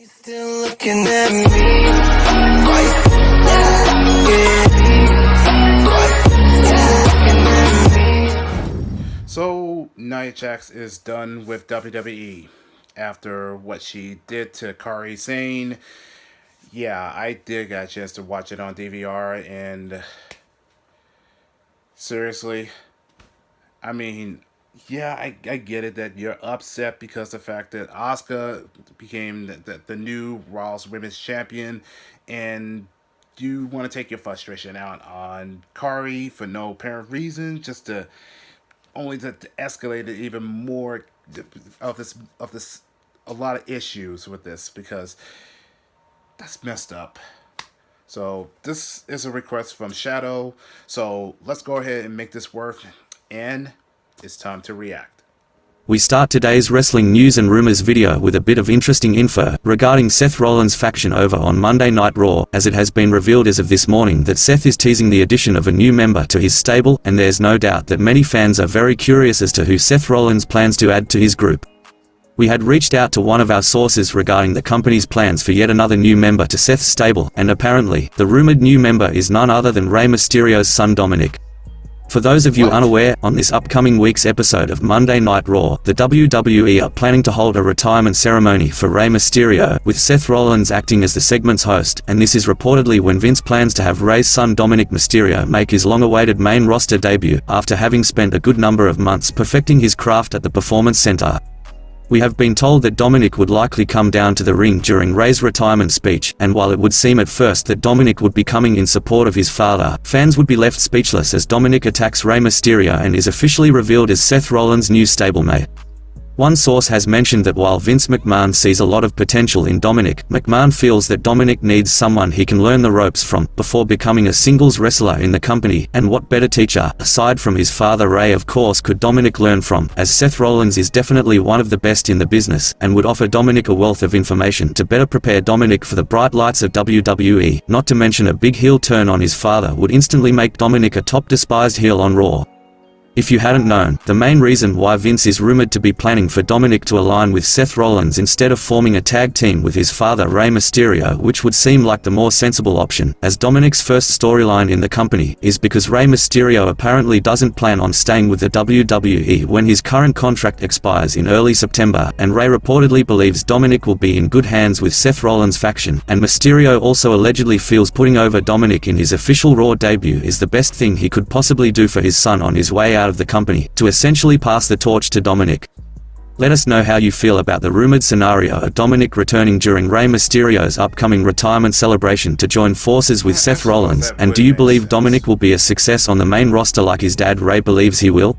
Still looking at me. So Nia Jax is done with WWE after what she did to Kairi Sane. Yeah, I did get a chance to watch it on DVR, and seriously, I mean, yeah, I get it that you're upset because the fact that Asuka became the new Raw's Women's Champion, and you want to take your frustration out on Kairi for no apparent reason, just to only to escalate it even more of this a lot of issues with this, because that's messed up. So this is a request from Shadow. So let's go ahead and make this work, and it's time to react. We start today's wrestling news and rumors video with a bit of interesting info regarding Seth Rollins' faction over on Monday Night Raw, as it has been revealed as of this morning that Seth is teasing the addition of a new member to his stable, and there's no doubt that many fans are very curious as to who Seth Rollins plans to add to his group. We had reached out to one of our sources regarding the company's plans for yet another new member to Seth's stable, and apparently, the rumored new member is none other than Rey Mysterio's son Dominic. For those of you unaware, on this upcoming week's episode of Monday Night Raw, the WWE are planning to hold a retirement ceremony for Rey Mysterio, with Seth Rollins acting as the segment's host, and this is reportedly when Vince plans to have Rey's son Dominic Mysterio make his long-awaited main roster debut, after having spent a good number of months perfecting his craft at the Performance Center. We have been told that Dominic would likely come down to the ring during Rey's retirement speech, and while it would seem at first that Dominic would be coming in support of his father, fans would be left speechless as Dominic attacks Rey Mysterio and is officially revealed as Seth Rollins' new stablemate. One source has mentioned that while Vince McMahon sees a lot of potential in Dominic, McMahon feels that Dominic needs someone he can learn the ropes from, before becoming a singles wrestler in the company, and what better teacher, aside from his father Rey of course, could Dominic learn from, as Seth Rollins is definitely one of the best in the business, and would offer Dominic a wealth of information to better prepare Dominic for the bright lights of WWE, not to mention a big heel turn on his father would instantly make Dominic a top despised heel on Raw. If you hadn't known, the main reason why Vince is rumored to be planning for Dominic to align with Seth Rollins instead of forming a tag team with his father Rey Mysterio, which would seem like the more sensible option, as Dominic's first storyline in the company, is because Rey Mysterio apparently doesn't plan on staying with the WWE when his current contract expires in early September, and Rey reportedly believes Dominic will be in good hands with Seth Rollins' faction, and Mysterio also allegedly feels putting over Dominic in his official Raw debut is the best thing he could possibly do for his son on his way out of the company, to essentially pass the torch to Dominic. Let us know how you feel about the rumored scenario of Dominic returning during Rey Mysterio's upcoming retirement celebration to join forces with Seth Rollins, and do you believe Dominic will be a success on the main roster like his dad Rey believes he will?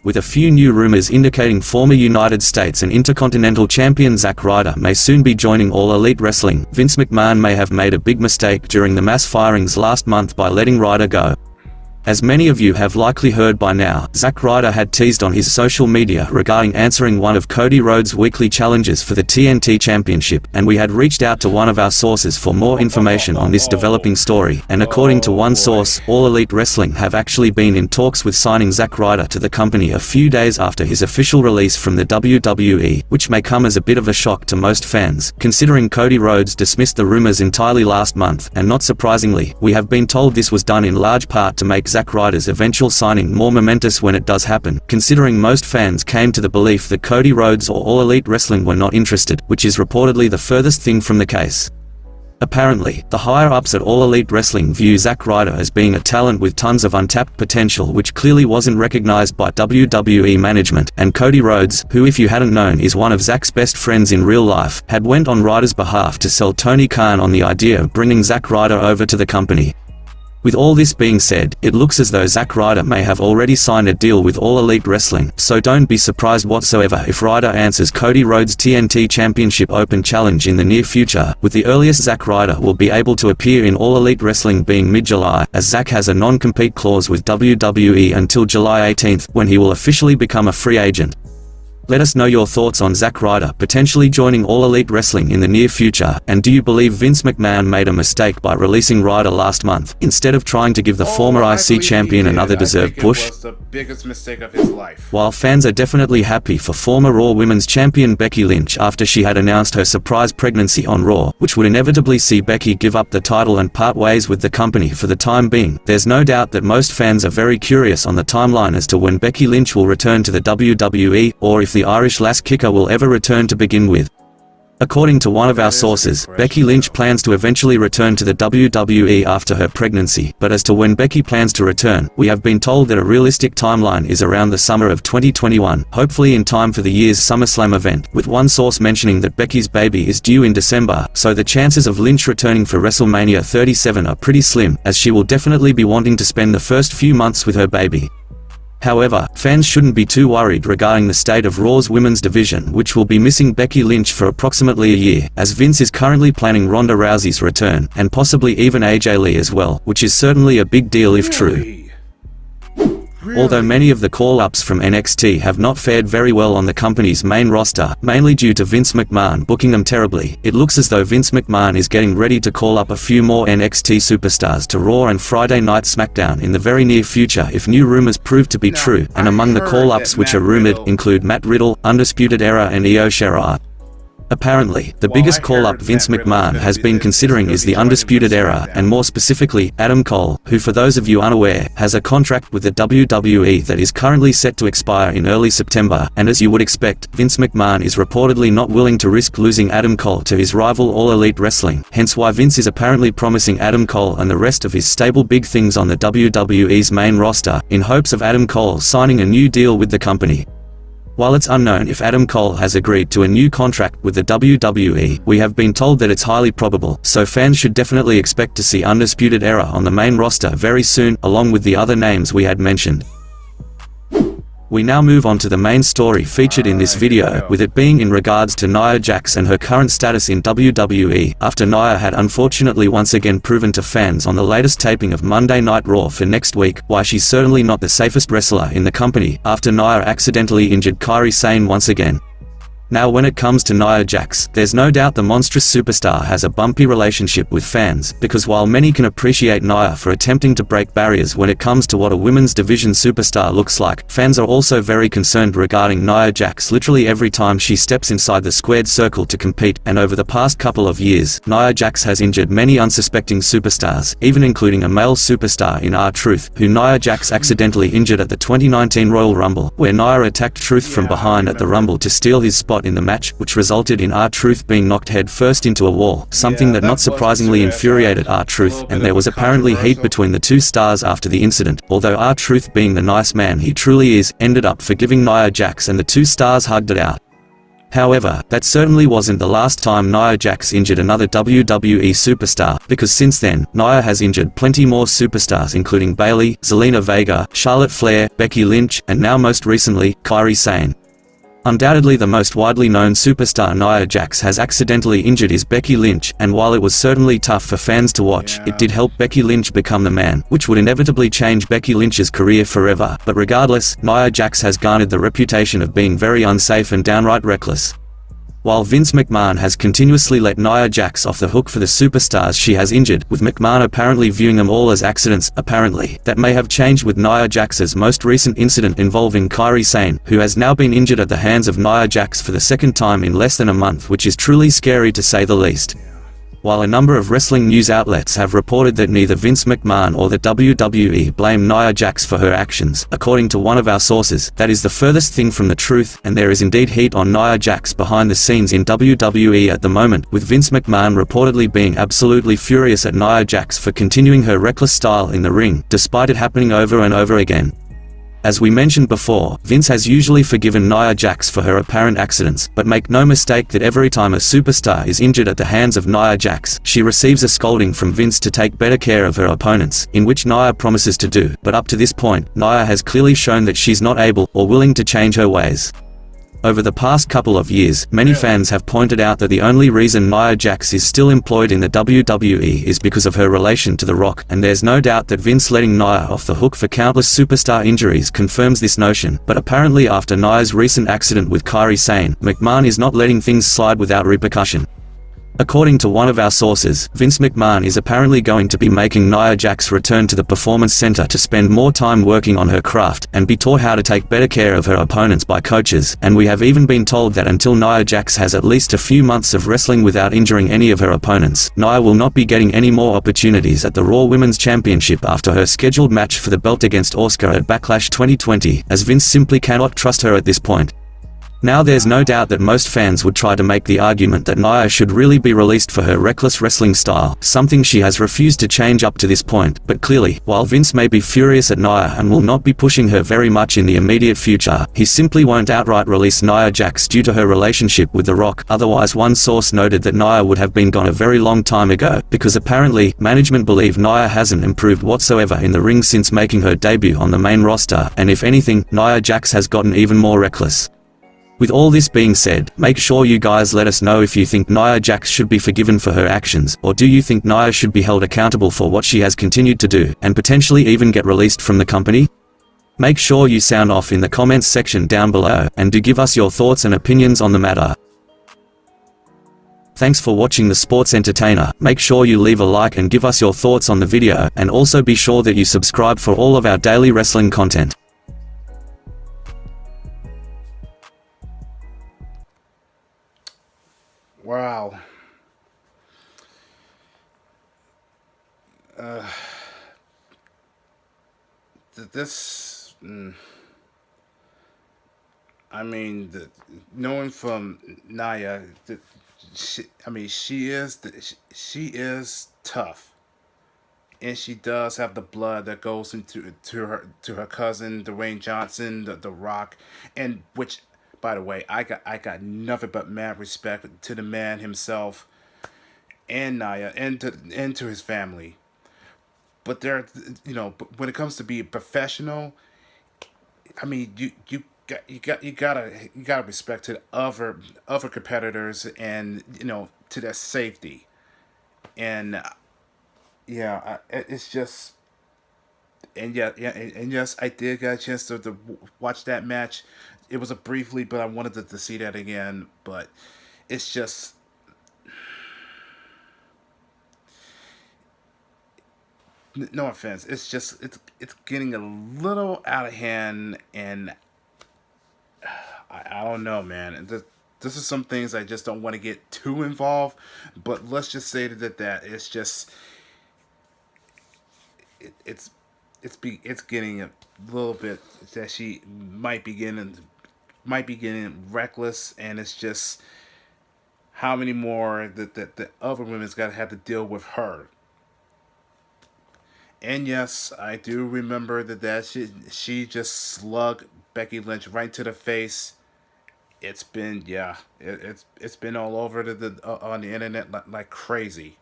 With a few new rumors indicating former United States and Intercontinental Champion Zack Ryder may soon be joining All Elite Wrestling, Vince McMahon may have made a big mistake during the mass firings last month by letting Ryder go. As many of you have likely heard by now, Zack Ryder had teased on his social media regarding answering one of Cody Rhodes' weekly challenges for the TNT Championship, and we had reached out to one of our sources for more information on this developing story, and according to one source, All Elite Wrestling have actually been in talks with signing Zack Ryder to the company a few days after his official release from the WWE, which may come as a bit of a shock to most fans, considering Cody Rhodes dismissed the rumors entirely last month, and not surprisingly, we have been told this was done in large part to make Zack Ryder's eventual signing more momentous when it does happen, considering most fans came to the belief that Cody Rhodes or All Elite Wrestling were not interested, which is reportedly the furthest thing from the case. Apparently, the higher-ups at All Elite Wrestling view Zack Ryder as being a talent with tons of untapped potential which clearly wasn't recognized by WWE management, and Cody Rhodes, who if you hadn't known is one of Zack's best friends in real life, had went on Ryder's behalf to sell Tony Khan on the idea of bringing Zack Ryder over to the company. With all this being said, it looks as though Zack Ryder may have already signed a deal with All Elite Wrestling, so don't be surprised whatsoever if Ryder answers Cody Rhodes' TNT Championship Open Challenge in the near future, with the earliest Zack Ryder will be able to appear in All Elite Wrestling being mid-July, as Zack has a non-compete clause with WWE until July 18th, when he will officially become a free agent. Let us know your thoughts on Zack Ryder potentially joining All Elite Wrestling in the near future, and do you believe Vince McMahon made a mistake by releasing Ryder last month, instead of trying to give the former IC champion another deserved push? It was the biggest mistake of his life. While fans are definitely happy for former Raw Women's Champion Becky Lynch after she had announced her surprise pregnancy on Raw, which would inevitably see Becky give up the title and part ways with the company for the time being, there's no doubt that most fans are very curious on the timeline as to when Becky Lynch will return to the WWE, or if the Irish lass kicker will ever return to begin with. According to one of our sources, Becky Lynch plans to eventually return to the WWE after her pregnancy, but as to when Becky plans to return, we have been told that a realistic timeline is around the summer of 2021, hopefully in time for the year's SummerSlam event, with one source mentioning that Becky's baby is due in December, so the chances of Lynch returning for WrestleMania 37 are pretty slim, as she will definitely be wanting to spend the first few months with her baby. However, fans shouldn't be too worried regarding the state of Raw's women's division, which will be missing Becky Lynch for approximately a year, as Vince is currently planning Ronda Rousey's return, and possibly even AJ Lee as well, which is certainly a big deal if true. Although many of the call-ups from NXT have not fared very well on the company's main roster, mainly due to Vince McMahon booking them terribly, it looks as though Vince McMahon is getting ready to call up a few more NXT superstars to Raw and Friday Night SmackDown in the very near future if new rumors prove to be true, and among the call-ups which are rumored include Matt Riddle, Undisputed Era and Io Shirai. Apparently, the biggest call-up Vince McMahon has been considering is the Undisputed Era, and more specifically, Adam Cole, who, for those of you unaware, has a contract with the WWE that is currently set to expire in early September, and as you would expect, Vince McMahon is reportedly not willing to risk losing Adam Cole to his rival All Elite Wrestling, hence why Vince is apparently promising Adam Cole and the rest of his stable big things on the WWE's main roster, in hopes of Adam Cole signing a new deal with the company. While it's unknown if Adam Cole has agreed to a new contract with the WWE, we have been told that it's highly probable, so fans should definitely expect to see Undisputed Era on the main roster very soon, along with the other names we had mentioned. We now move on to the main story featured in this video, with it being in regards to Nia Jax and her current status in WWE, after Nia had unfortunately once again proven to fans on the latest taping of Monday Night Raw for next week why she's certainly not the safest wrestler in the company, after Nia accidentally injured Kairi Sane once again. Now when it comes to Nia Jax, there's no doubt the monstrous superstar has a bumpy relationship with fans, because while many can appreciate Nia for attempting to break barriers when it comes to what a women's division superstar looks like, fans are also very concerned regarding Nia Jax literally every time she steps inside the squared circle to compete, and over the past couple of years, Nia Jax has injured many unsuspecting superstars, even including a male superstar in R-Truth, who Nia Jax accidentally injured at the 2019 Royal Rumble, where Nia attacked Truth from behind at the Rumble to steal his spot in the match, which resulted in R-Truth being knocked head first into a wall, something that not surprisingly infuriated R-Truth, and there was apparently heat between the two stars after the incident, although R-Truth, being the nice man he truly is, ended up forgiving Nia Jax and the two stars hugged it out. However, that certainly wasn't the last time Nia Jax injured another WWE superstar, because since then, Nia has injured plenty more superstars including Bayley, Zelina Vega, Charlotte Flair, Becky Lynch, and now most recently, Kairi Sane. Undoubtedly the most widely known superstar Nia Jax has accidentally injured is Becky Lynch, and while it was certainly tough for fans to watch, it did help Becky Lynch become the man, which would inevitably change Becky Lynch's career forever, but regardless, Nia Jax has garnered the reputation of being very unsafe and downright reckless. While Vince McMahon has continuously let Nia Jax off the hook for the superstars she has injured, with McMahon apparently viewing them all as accidents, apparently, that may have changed with Nia Jax's most recent incident involving Kairi Sane, who has now been injured at the hands of Nia Jax for the second time in less than a month, which is truly scary to say the least. While a number of wrestling news outlets have reported that neither Vince McMahon or the WWE blame Nia Jax for her actions, according to one of our sources, that is the furthest thing from the truth, and there is indeed heat on Nia Jax behind the scenes in WWE at the moment, with Vince McMahon reportedly being absolutely furious at Nia Jax for continuing her reckless style in the ring, despite it happening over and over again. As we mentioned before, Vince has usually forgiven Nia Jax for her apparent accidents, but make no mistake that every time a superstar is injured at the hands of Nia Jax, she receives a scolding from Vince to take better care of her opponents, in which Nia promises to do, but up to this point, Nia has clearly shown that she's not able or willing to change her ways. Over the past couple of years, many fans have pointed out that the only reason Nia Jax is still employed in the WWE is because of her relation to The Rock, and there's no doubt that Vince letting Nia off the hook for countless superstar injuries confirms this notion. But apparently after Nia's recent accident with Kairi Sane, McMahon is not letting things slide without repercussion. According to one of our sources, Vince McMahon is apparently going to be making Nia Jax return to the Performance Center to spend more time working on her craft, and be taught how to take better care of her opponents by coaches, and we have even been told that until Nia Jax has at least a few months of wrestling without injuring any of her opponents, Nia will not be getting any more opportunities at the Raw Women's Championship after her scheduled match for the belt against Asuka at Backlash 2020, as Vince simply cannot trust her at this point. Now there's no doubt that most fans would try to make the argument that Nia should really be released for her reckless wrestling style, something she has refused to change up to this point. But clearly, while Vince may be furious at Nia and will not be pushing her very much in the immediate future, he simply won't outright release Nia Jax due to her relationship with The Rock. Otherwise, one source noted that Nia would have been gone a very long time ago, because apparently, management believe Nia hasn't improved whatsoever in the ring since making her debut on the main roster, and if anything, Nia Jax has gotten even more reckless. With all this being said, make sure you guys let us know if you think Nia Jax should be forgiven for her actions, or do you think Nia should be held accountable for what she has continued to do, and potentially even get released from the company? Make sure you sound off in the comments section down below, and do give us your thoughts and opinions on the matter. Thanks for watching The Sports Entertainer. Make sure you leave a like and give us your thoughts on the video, and also be sure that you subscribe for all of our daily wrestling content. Wow. I mean, knowing from Nia, she is tough, and she does have the blood that goes into her cousin Dwayne Johnson, the Rock, and which. By the way, I got nothing but mad respect to the man himself, and Nia, and to his family. But but when it comes to being professional, I mean, you gotta respect to the other competitors, and to their safety, and it's just. And yes, I did get a chance to watch that match. It was a briefly, but I wanted to see that again. But it's just, no offense. It's just it's getting a little out of hand, and I don't know, man. This is some things I just don't want to get too involved. But let's just say that it's just it's getting a little bit that she might be getting reckless, and it's just how many more that the other women's got to have to deal with her. And yes, I do remember that she just slugged Becky Lynch right to the face. It's been it's been all over on the internet like crazy.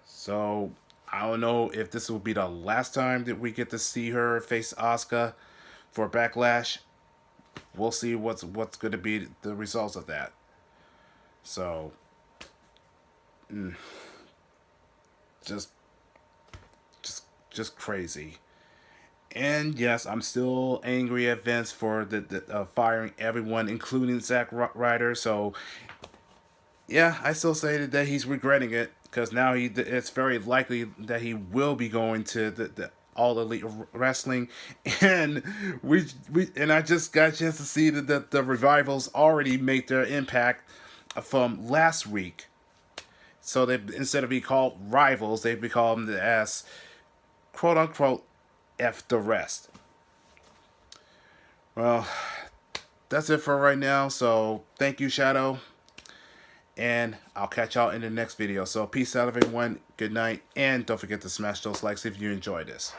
So I don't know if this will be the last time that we get to see her face Asuka for Backlash. We'll see what's going to be the results of that. So, just crazy. And yes, I'm still angry at Vince for the firing everyone, including Zack Ryder. So, yeah, I still say that he's regretting it, because now it's very likely that he will be going to the All Elite Wrestling, and and I just got a chance to see that the Revivals already made their impact from last week. So they, instead of being called rivals, they become as quote unquote F the rest. Well, that's it for right now. So thank you, Shadow. And I'll catch y'all in the next video. So peace out, everyone. Good night. And don't forget to smash those likes if you enjoyed this.